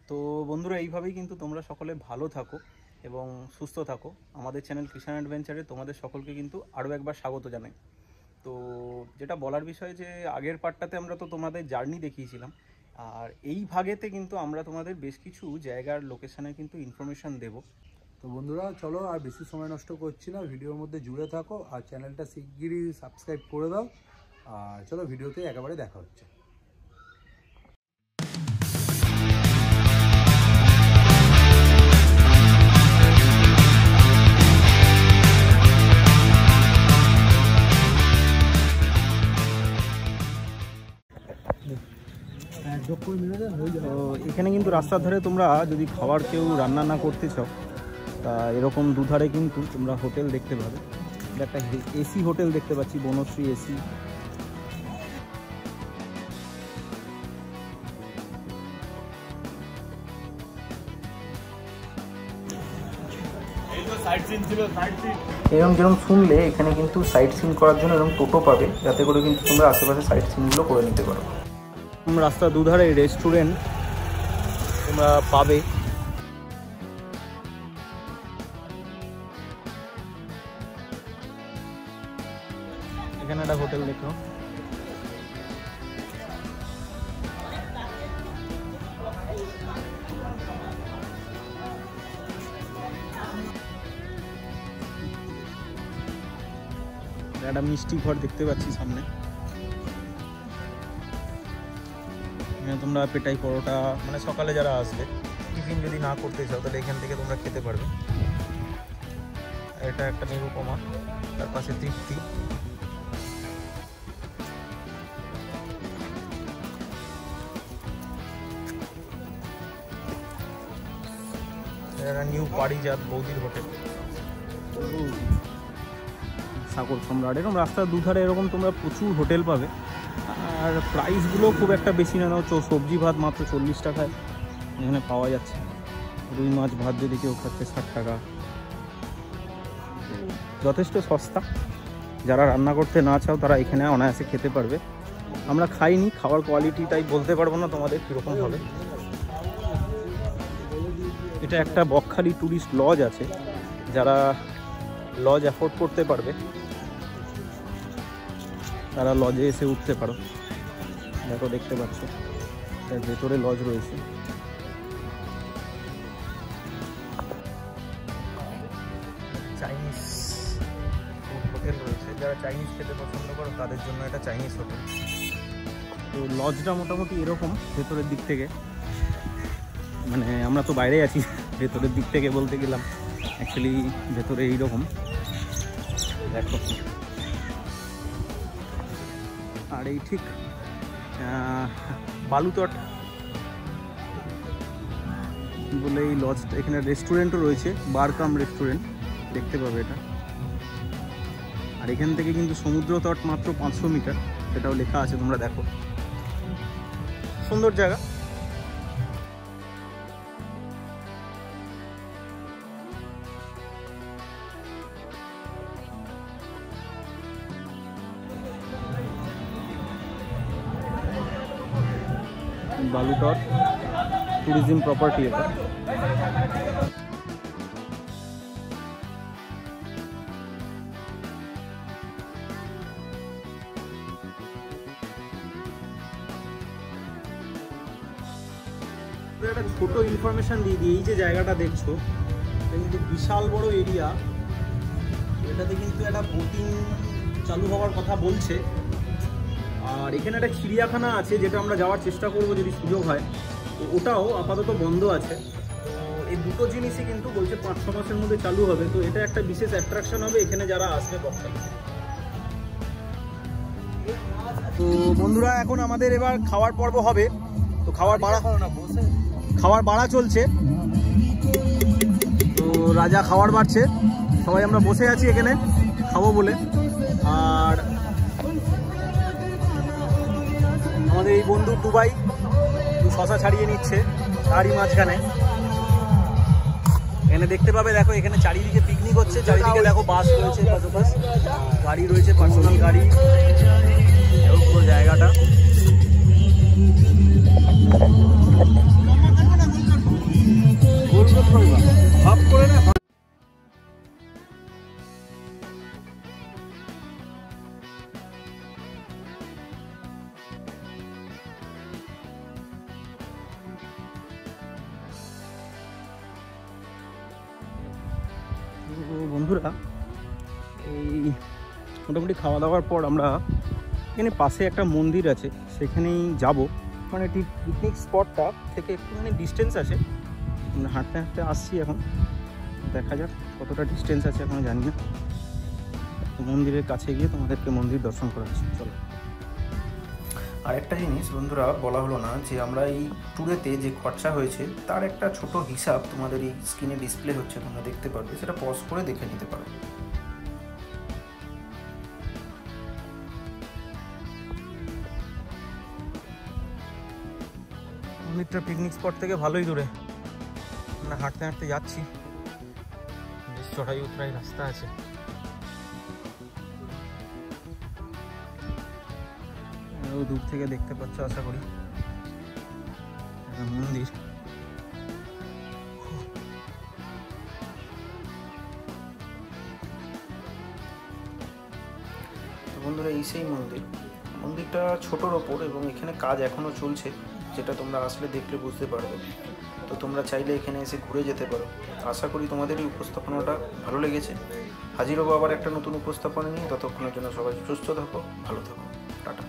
তো বন্ধুরা, এইভাবেই কিন্তু তোমরা সকলে ভালো থাকো এবং সুস্থ থাকো। আমাদের চ্যানেল কৃষাণ অ্যাডভেঞ্চারে তোমাদের সকলকে কিন্তু আরও একবার স্বাগত জানাই। তো যেটা বলার বিষয় যে আগের পার্টটাতে আমরা তো তোমাদের জার্নি দেখিয়েছিলাম, আর এই ভাগেতে কিন্তু আমরা তোমাদের বেশ কিছু জায়গার লোকেশানের কিন্তু ইনফরমেশান দেবো। তো বন্ধুরা চলো আর বেশি সময় নষ্ট করছি না, ভিডিওর মধ্যে জুড়ে থাকো আর চ্যানেলটা শিগগিরই সাবস্ক্রাইব করে দাও। আর চলো ভিডিওতে একেবারে দেখা হচ্ছে। তো এখানে কিন্তু রাস্তার ধারে তোমরা যদি খাবার কেউ রান্না না করতে চাও, তা এরকম দুধারে কিন্তু তোমরা হোটেল দেখতে পাবে। একটা এসি হোটেল দেখতে পাচ্ছি, বনশ্রী এসি। এরকম যেরকম শুনলে এখানে কিন্তু সাইট সিন করার জন্য এরকম টোটো পাবে, যাতে করে কিন্তু তোমরা আশেপাশে সাইট সিনগুলো করে নিতে পারো। রাস্তার দুধারে রেস্টুরেন্ট তোমরা পাবে। এখানে একটা হোটেল দেখো, একটা মিষ্টি ঘর দেখতে পাচ্ছি সামনে। এখানে তোমরা পেটাই পরোটা, মানে সকালে যারা আসবে টিফিন যদি না করতে চাও তাহলে এখান থেকে তোমরা খেতে পারবে। এটা একটা নিরুপমা, তার পাশে তৃপ্তি। এটা নিউ পারিজাত বৌদির হোটেল, সাগর সম্রাট। এরকম রাস্তার দুধারে এরকম তোমরা প্রচুর হোটেল পাবে, আর প্রাইসগুলো খুব একটা বেশি না। সবজি ভাত মাত্র 40 টাকায় এখানে পাওয়া যাচ্ছে। রুই মাছ ভাত যদি কেউ খাচ্ছে 60 টাকা, যথেষ্ট সস্তা। যারা রান্না করতে না চাও তারা এখানে অনায়াসে খেতে পারবে। আমরা খাইনি, খাওয়ার কোয়ালিটিটাই বলতে পারবো না তোমাদের কীরকম হবে। এটা একটা বকখালি ট্যুরিস্ট লজ আছে, যারা লজ অ্যাফোর্ড করতে পারবে তারা লজে এসে উঠতে পারো। দেখো, দেখতে পাচ্ছ তার ভেতরে লজ রয়েছে। চাইনিজ হোটেল রয়েছে, যারা চাইনিজ খেতে পছন্দ করো তাদের জন্য এটা চাইনিজ হোটেল। তো লজটা মোটামুটি এরকম ভেতরের দিক থেকে, মানে আমরা তো বাইরে আছি, ভেতরের দিক থেকে বলতে গেলাম অ্যাকচুয়ালি ভেতরে এইরকম দেখো। আর এই ঠিক বালুতট বলে এই লজটা, এখানে রেস্টুরেন্টও রয়েছে, বার কাম রেস্টুরেন্ট দেখতে পাবে এটা। আর এখান থেকে কিন্তু সমুদ্র তট মাত্র 500 মিটার, সেটাও লেখা আছে, তোমরা দেখো। সুন্দর জায়গা। বালুতট ট্যুরিজম প্রপার্টি এটা। একটা ছোট ইনফরমেশন দিয়ে দিই, এই যে জায়গাটা দেখছো এটা কিন্তু বিশাল বড় এরিয়া। এটাতে কিন্তু একটা বোটিং চালু হওয়ার কথা বলছে। আর এখানে একটা চিড়িয়াখানা আছে, যেটা আমরা যাওয়ার চেষ্টা করব যদি সুযোগ হয়। তো ওটাও আপাতত বন্ধ আছে। তো এই দুটো জিনিসই কিন্তু বলছে 5-6 মাসের মধ্যে চালু হবে। তো এটা একটা বিশেষ অ্যাট্রাকশন হবে এখানে যারা আসবে বকখালি। তো বন্ধুরা, এখন আমাদের এবার খাওয়ার পর্ব হবে। তো খাওয়ার বাড়া চলছে। তো রাজা খাবার বাড়ছে, সবাই আমরা বসে আছি এখানে খাবো বলে। আর আমাদের এই বন্ধু টুবাই শশা ছাড়িয়ে নিচ্ছে তারই মাঝখানে। এখানে দেখতে পাবে, দেখো এখানে চারিদিকে পিকনিক হচ্ছে, চারিদিকে দেখো বাস রয়েছে, গাড়ি রয়েছে, পার্সোনাল গাড়ি। পুরো জায়গাটা তো বন্ধুরা, এই মোটামুটি খাওয়া দাওয়ার পর আমরা এখানে পাশে একটা মন্দির আছে, সেখানেই যাব। মানে ঠিক পিকনিক স্পটটা থেকে একটুখানি ডিস্টেন্স আছে, আমরা হাঁটতে হাঁটতে আসছি এখন। দেখা যাক কতটা ডিস্টেন্স আছে এখনো জানি না। তো মন্দিরের কাছে গিয়ে তোমাদেরকে মন্দির দর্শন করাচ্ছি, চলো। আর একটা জিনিস বন্ধুরা বলা হলো না, যে আমরা এই ট্যুরেতে যে খরচা হয়েছে তার একটা ছোট হিসাব তোমাদের এই স্ক্রিনে ডিসপ্লে হচ্ছে, তোমরা দেখতে পারবে, সেটা পজ করে দেখে নিতে পারো। মন্দিরটা পিকনিক স্পট থেকে ভালোই দূরে, আমরা হাঁটতে হাঁটতে যাচ্ছি, বেশ চড়াই উতরাই রাস্তা আছে। দূর থেকে দেখতে পাচ্ছ আশা করি মন্দির। বন্ধুরা, এই সেই মন্দিরটা ছোটোর ওপর, এবং এখানে কাজ এখনও চলছে, যেটা তোমরা আসলে দেখলে বুঝতে পারবে। তো তোমরা চাইলে এখানে এসে ঘুরে যেতে পারো। আশা করি তোমাদের এই উপস্থাপনাটা ভালো লেগেছে। হাজির হবো আবার একটা নতুন উপস্থাপনা নিয়ে। ততক্ষণের জন্য সবাই সুস্থ থাকো, ভালো থাকো, টাটা।